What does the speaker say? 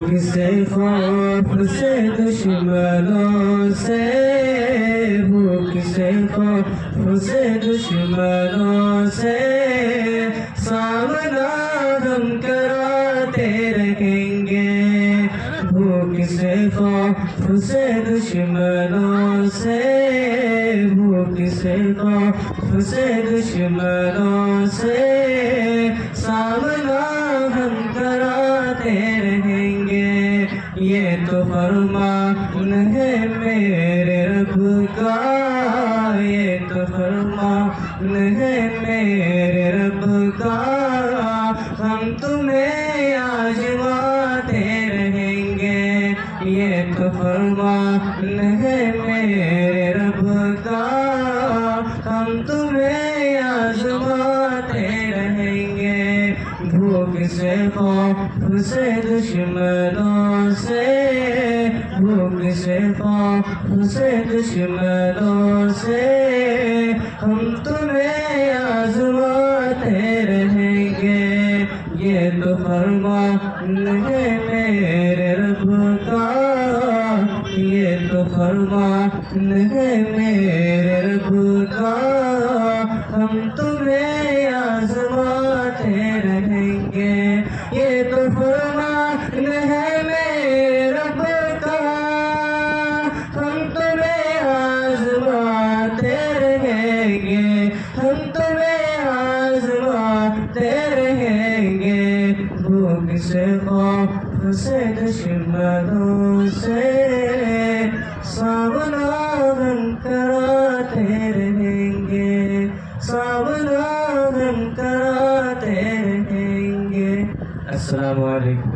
سے خوف سے دشمنوں سے، بھوک سے خوف سے دشمنوں سے سامنا ہم کراتے رہیں گے، بھوک سے خوف سے دشمنوں سے، بھوک سے خوف سے دشمنوں سے سامنا ہم کراتے رہیں گے۔ یہ تو فرمان ہے میرے رب کا، یہ تو فرمان ہے میرے رب کا، ہم تمہیں آزماتے رہیں گے۔ یہ تو فرمان ہے میرے رب کا، ہم تمہیں آزماتے رہیں گے، بھوک سے خوف سے دشمنوں سے، بھوک سے خوف سے دشمنوں سے ہم تمہیں آزماتے رہیں گے۔ یہ تو فرمان ہے میرے رب کا، یہ تو فرمان ہے میرے رب کا، ہم تمہیں آزماتے رہیں گے۔ یہ تو فرمان ہے میرے رب کا، ہم تمہیں آزماتے رہیں گے، ہم تمہیں آزماتے رہیں گے، بھوک سے خوف سے دشمنوں سے سامنا ہم کراتے رہیں گے، سامنا ہم کراتے رہیں گے۔ السلام علیکم۔